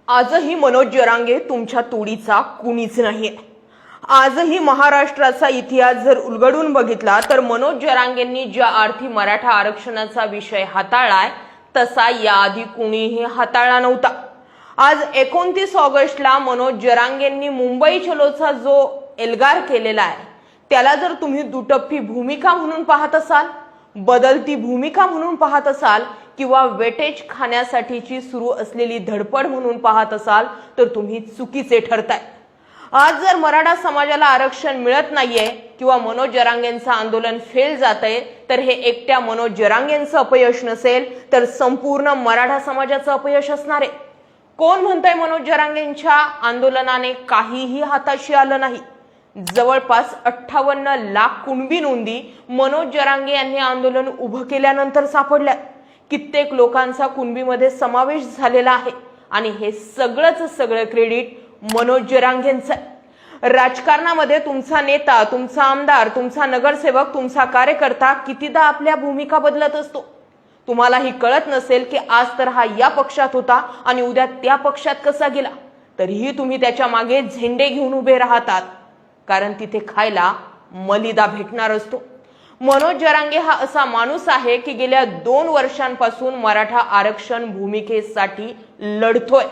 आजही मनोज जरांगे तुमच्या तोडीचा कुणीच नाहीये। आजही महाराष्ट्राचा इतिहास जर उलगडून बघितला तर मनोज जरांगेंनी ज्या अर्थी मराठा आरक्षणाचा विषय हाताळलाय तसा याआधी कुणीही हाताळला नव्हता। आज 29 ऑगस्टला मनोज जरांगेंनी मुंबई चलोचा जो एल्गार केलेला आहे त्याला जर तुम्ही दुटप्पी भूमिका म्हणून पाहत असाल, बदलती भूमिका म्हणून पाहत असाल किंवा वेटेज खाण्यासाठीची सुरू असलेली धडपड म्हणून पाहत असाल तर तुम्ही चुकीचे ठरताय। आज जर मराठा समाजाला आरक्षण मिळत नाहीये किंवा मनोज जरांगेंचं आंदोलन फेल जातंय तर हे एकट्या मनोज जरांगेंचं अपयश नसेल तर संपूर्ण मराठा समाजाचं अपयश असणार आहे। कोण म्हणतंय मनोज जरांगेंच्या आंदोलनाने काहीही हाताशी आलं नाही? जवळपास 58 लाख कुणबी नोंदी मनोज जरांगे यांनी आंदोलन उभं केल्यानंतर सापडल्या। कित्येक लोकांचा कुणबीमध्ये समावेश झालेला आहे आणि हे सगळं क्रेडिट मनोज जरांगेंचं आहे। राजकारणामध्ये तुमचा नेता, तुमचा आमदार, तुमचा नगरसेवक, तुमचा कार्यकर्ता कितीदा आपल्या भूमिका बदलत असतो। तुम्हालाही कळत नसेल की आज तर हा या पक्षात होता आणि उद्या त्या पक्षात कसा गेला, तरीही तुम्ही त्याच्या मागे झेंडे घेऊन उभे राहतात, कारण तिथे खायला मलिदा भेटणार असतो। मनोज जरांगे हा असा माणूस आहे की गेल्या 2 वर्षांपासून मराठा आरक्षण भूमिकेसाठी लढतोय।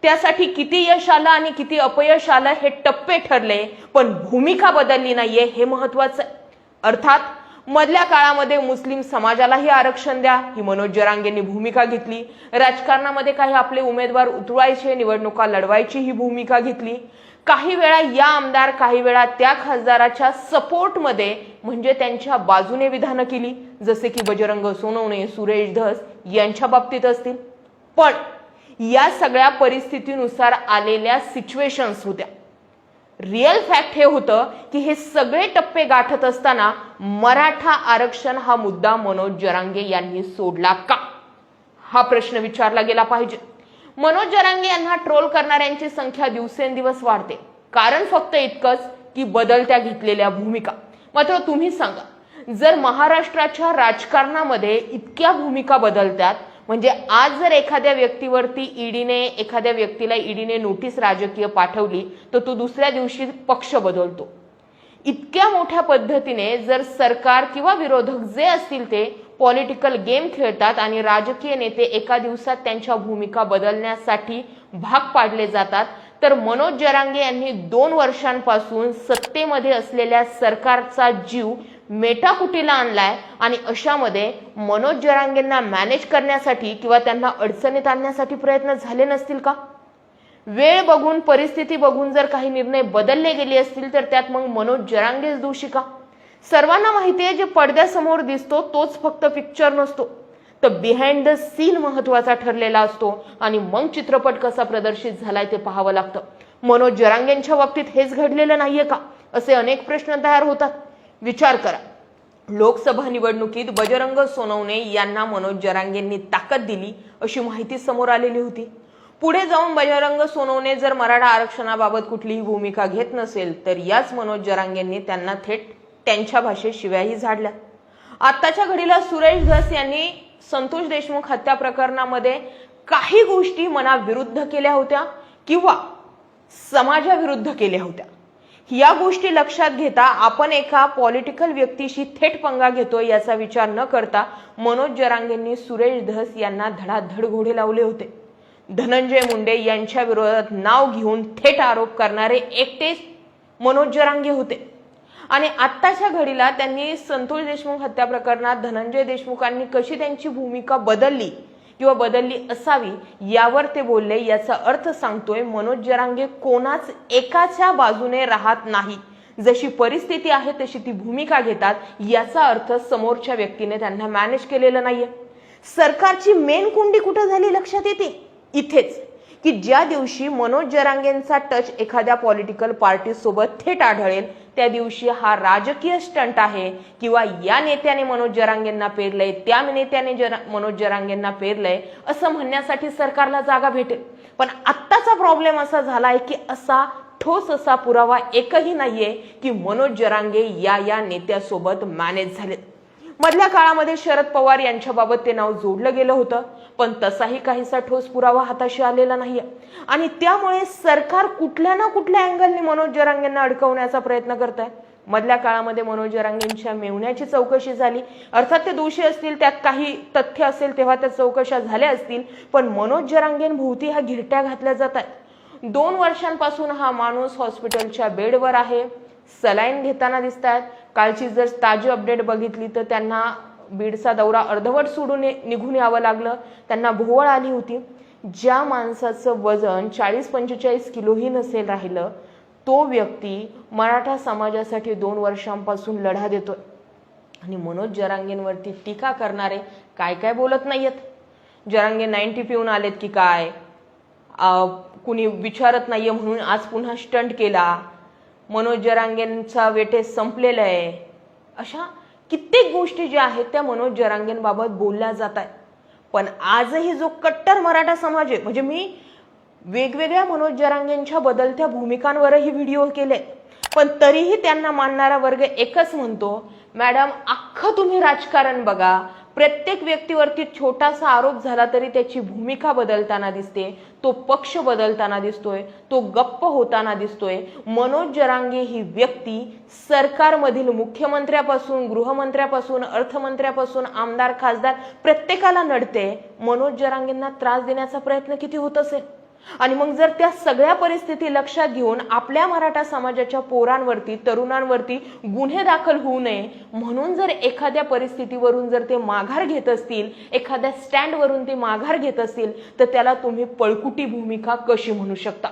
त्यासाठी किती यश आलं आणि किती अपयश आलं हे टप्पे ठरले, पण भूमिका बदलली नाहीये हे महत्वाचं आहे। अर्थात मधल्या काळामध्ये मुस्लिम समाजालाही आरक्षण द्या ही मनोज जरांगेंनी भूमिका घेतली। राजकारणामध्ये काही आपले उमेदवार उतरवायचे, निवडणुका लढवायची ही भूमिका घेतली। काही वेळा या आमदार, काही वेळा त्या खासदाराच्या सपोर्टमध्ये म्हणजे त्यांच्या बाजूने विधानं केली, जसे की बजरंग सोनवणे, सुरेश धस यांच्या बाबतीत असतील। पण या सगळ्या परिस्थितीनुसार आलेल्या सिच्युएशन्स होत्या। रिअल फॅक्ट हे होतं की हे सगळे टप्पे गाठत असताना मराठा आरक्षण हा मुद्दा मनोज जरांगे यांनी सोडला का, हा प्रश्न विचारला गेला पाहिजे। मनोज जरांगे यांना ट्रोल करणाऱ्यांची संख्या दिवसेंदिवस वाढते, कारण फक्त इतकंच की बदलत्या घेतलेल्या भूमिका। मात्र तुम्ही सांगा, जर महाराष्ट्राच्या राजकारणामध्ये इतक्या भूमिका बदलतात, म्हणजे आज जर एखाद्या व्यक्तीला ईडीने नोटीस राजकीय पाठवली तर तो दुसऱ्या दिवशी पक्ष बदलतो। इतक्या मोठ्या पद्धतीने जर सरकार किंवा विरोधक जे असतील ते पॉलिटिकल गेम खेळतात आणि राजकीय नेते एका दिवसात त्यांच्या भूमिका बदलण्यासाठी भाग पाडले जातात, तर मनोज जरांगे यांनी 2 वर्षांपासून सत्तेमध्ये असलेल्या सरकारचा जीव मेटाकुटीला आणलाय आणि अशामध्ये मनोज जरांगेंना मॅनेज करण्यासाठी किंवा त्यांना अडचणीत आणण्यासाठी प्रयत्न झाले नसतील का? वेळ बघून, परिस्थिती बघून जर काही निर्णय बदलले गेले असतील तर त्यात मग मनोज जरांगेच दोषी का? सर्वांना माहिती आहे, जे पडद्यासमोर दिसतो तोच फक्त पिक्चर नसतो, तर बिहाइंड द सीन महत्वाचा ठरलेला असतो आणि मग चित्रपट कसा प्रदर्शित झालाय ते पाहावं लागतं। मनोज जरांगेंच्या बाबतीत हेच घडलेलं नाहीये का, असे अनेक प्रश्न तयार होतात। विचार करा, लोकसभा निवडणुकीत बजरंग सोनवणे यांना मनोज जरांगेंनी ताकद दिली अशी माहिती समोर आलेली होती। पुढे जाऊन बजरंग सोनवणे जर मराठा आरक्षणाबाबत कुठलीही भूमिका घेत नसेल तर याच मनोज जरांगेंनी त्यांना थेट त्यांच्या भाषेत शिव्याही झाडल्या। आताच्या घडीला सुरेश धस यांनी संतोष देशमुख हत्या प्रकरणामध्ये काही गोष्टी मनाविरुद्ध केल्या होत्या किंवा समाजाविरुद्ध केल्या होत्या। या गोष्टी लक्षात घेता आपण एका पॉलिटिकल व्यक्तीशी थेट पंगा घेतोय याचा विचार न करता मनोज जरांगेंनी सुरेश धस यांना धडाधड घोडे लावले होते। धनंजय मुंडे यांच्या विरोधात नाव घेऊन थेट आरोप करणारे एकटेच मनोज जरांगे होते आणि आत्ताच्या घडीला त्यांनी संतोष देशमुख हत्या प्रकरणात धनंजय देशमुखांनी कशी त्यांची भूमिका बदलली किंवा बदलली असावी यावर ते बोलले। याचा अर्थ सांगतोय, मनोज जरांगे कोणाच एकाच्या बाजूने राहत नाही, जशी परिस्थिती आहे तशी ती भूमिका घेतात। याचा अर्थ समोरच्या व्यक्तीने त्यांना मॅनेज केलेलं नाहीये। सरकारची मेन कुंडी कुठे झाली लक्षात येते? इथेच, की ज्या दिवशी मनोज जरांगेंचा टच एखाद्या पॉलिटिकल पार्टी सोबत थेट आढळेल त्या दिवशी हा राजकीय स्टंट आहे किंवा या नेत्याने मनोज जरांगेंना पेरलंय, त्या नेत्याने मनोज जरांगेंना पेरलंय असं म्हणण्यासाठी सरकारला जागा भेटेल। पण आत्ताचा प्रॉब्लेम असा झालाय की असा ठोस असा पुरावा एकही नाहीये की मनोज जरांगे या नेत्यासोबत मॅनेज झालेत। मधल्या काळामध्ये शरद पवार यांच्याबाबत ते नाव जोडलं गेलं होतं, पण तसाही काहीसा ठोस पुरावा हाताशी आलेला नाहीये आणि त्यामुळे सरकार कुठल्या ना कुठल्या अँगलने मनोज जरांगेंना अडकवण्याचा प्रयत्न करत आहे। मधल्या काळामध्ये मनोज जरांगेंच्या मेवण्याची चौकशी झाली, अर्थात ते दोषी असतील, त्यात काही तथ्य असेल तेव्हा त्या चौकशा झाल्या असतील, पण मनोज जरांगेंभोवती ह्या घिरट्या घातल्या जात आहेत। 2 वर्षांपासून हा माणूस हॉस्पिटलच्या बेडवर आहे, सलाईन घेताना दिसत आहेत। कालची जर ताजी अपडेट बघितली तर त्यांना बीडचा दौरा अर्धवट सोडून निघून यावं लागलं, त्यांना भोवळ आली होती। ज्या माणसाचं वजन 40-45 किलोही नसेल राहिलं, तो व्यक्ती मराठा समाजासाठी 2 वर्षांपासून लढा देतोय आणि मनोज जरांगेंवरती टीका करणारे काय काय बोलत नाहीयेत। जरांगे 90 पिऊन आलेत की काय, कुणी विचारत नाहीये म्हणून आज पुन्हा स्टंट केला, मनोज जरांगेंचा वेटेज संपलेला आहे, अशा कित्येक गोष्टी ज्या आहेत त्या मनोज जरांगेंबाबत बोलल्या जात आहेत। पण आजही जो कट्टर मराठा समाज आहे, म्हणजे मी वेगवेगळ्या मनोज जरांगेंच्या बदलत्या भूमिकांवरही व्हिडिओ केले, पण तरीही त्यांना मानणारा वर्ग एकच म्हणतो, मॅडम अख्खं तुम्ही राजकारण बघा, प्रत्येक व्यक्तीवरती छोटासा आरोप झाला तरी त्याची भूमिका बदलताना दिसते, तो पक्ष बदलताना दिसतोय, तो गप्प होताना दिसतोय। मनोज जरांगे ही व्यक्ती सरकारमधील मुख्यमंत्र्यापासून, गृहमंत्र्यापासून, अर्थमंत्र्यापासून, आमदार खासदार प्रत्येकाला नडते। मनोज जरांगेंना त्रास देण्याचा प्रयत्न किती होत असेल, आणि मग जर त्या सगळ्या परिस्थिती लक्षात घेऊन आपल्या मराठा समाजाच्या पोरांवरती, तरुणांवरती गुन्हे दाखल होऊ नये म्हणून जर एखाद्या परिस्थितीवरून जर ते माघार घेत असतील, एखाद्या स्टँडवरून ते माघार घेत असतील, तर त्याला तुम्ही पळकुटी भूमिका कशी म्हणू शकता?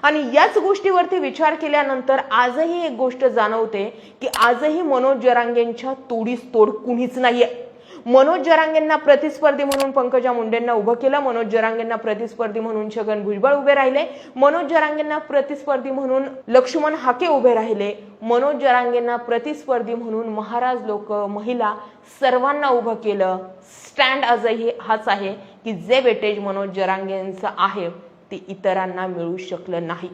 आणि याच गोष्टीवरती विचार केल्यानंतर आजही एक गोष्ट जाणवते की आजही मनोज जरांगेंच्या तोडीस तोड कुणीच नाहीये। मनोज जरांगेंना प्रतिस्पर्धी म्हणून पंकजा मुंडेंना उभं केलं, मनोज जरांगेंना प्रतिस्पर्धी म्हणून छगन भुजबळ उभे राहिले, मनोज जरांगेंना प्रतिस्पर्धी म्हणून लक्ष्मण हाके उभे राहिले, मनोज जरांगेंना प्रतिस्पर्धी म्हणून महाराज लोक, महिला सर्वांना उभं केलं। स्टँड आजही हाच आहे की जे वेटेज मनोज जरांगेंचं आहे ते इतरांना मिळू शकलं नाही।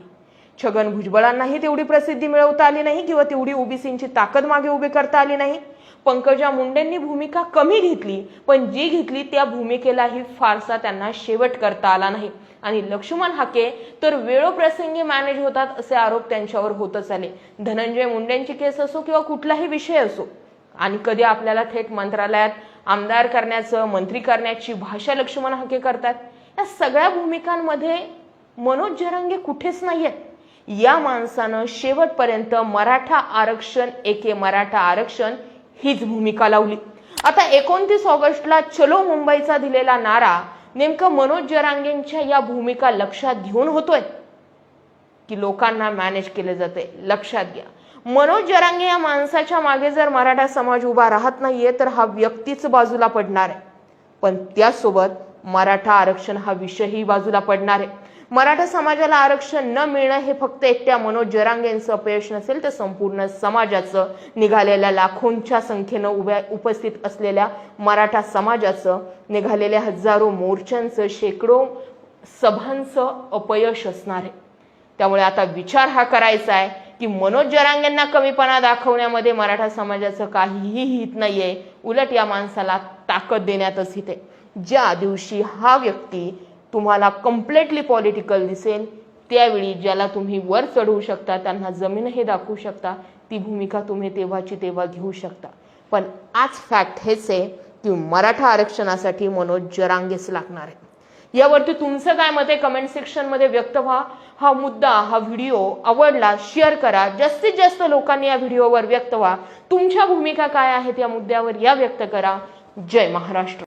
छगन भुजबळांनाही तेवढी प्रसिद्धी मिळवता आली नाही किंवा तेवढी ओबीसींची ताकद मागे उभी करता आली नाही। पंकजा मुंडेंनी भूमिका कमी घेतली, पण जी घेतली त्या भूमिकेलाही फारसा त्यांना शेवट करता आला नाही। आणि लक्ष्मण हाके तर वेळोप्रसंगी मॅनेज होतात असे आरोप त्यांच्यावर होतच आले। धनंजय मुंडेंची केस असो किंवा कुठलाही विषय असो, आणि कधी आपल्याला थेट मंत्रालयात आमदार करण्याचं, मंत्री करण्याची भाषा लक्ष्मण हाके करतात। या सगळ्या भूमिकांमध्ये मनोज जरांगे कुठेच नाहीयेत। या माणसानं शेवटपर्यंत मराठा आरक्षण एके मराठा आरक्षण हीच भूमिका लावली। आता 29 ऑगस्टला चलो मुंबईचा दिलेला नारा नेमकं मनोज जरांगेंच्या या भूमिका लक्षात घेऊन होतोय की लोकांना मॅनेज केले जाते? लक्षात घ्या, मनोज जरांगे या माणसाच्या मागे जर मराठा समाज उभा राहत नाहीये तर हा व्यक्तीच बाजूला पडणार आहे, पण त्यासोबत मराठा आरक्षण हा विषयही बाजूला पडणार आहे। मराठा समाजाला आरक्षण न मिळणं हे फक्त एकट्या मनोज जरांगेंचं अपयश नसेल तर संपूर्ण समाजाचं, निघालेल्या लाखोंच्या संख्येनं उपस्थित असलेल्या मराठा समाजाचं, निघालेल्या हजारो मोर्चांचं, शेकडो सभांचं अपयश असणार आहे। त्यामुळे आता विचार हा करायचा आहे की मनोज जरांगेंना कमीपणा दाखवण्यामध्ये मराठा समाजाचं काहीही हित नाहीये, उलट या माणसाला ताकद देण्यातच हित आहे। ज्या दिवशी हा व्यक्ती तुम्हाला कम्प्लिटली पॉलिटिकल दिसेल, त्यावेळी ज्याला तुम्ही वर चढवू शकता, त्यांना जमीनही दाखवू शकता, ती भूमिका तुम्ही तेव्हाची तेव्हा घेऊ शकता। पण आज फॅक्ट हेच आहे की मराठा आरक्षणासाठी मनोज जरांगेच लागणार आहे। यावरती तुमचं काय मत आहे कमेंट सेक्शन मध्ये व्यक्त व्हा। हा मुद्दा, हा व्हिडिओ आवडला शेअर करा, जास्तीत जास्त लोकांनी या व्हिडिओवर व्यक्त व्हा। तुमच्या भूमिका काय आहेत या मुद्द्यावर या व्यक्त करा। जय महाराष्ट्र।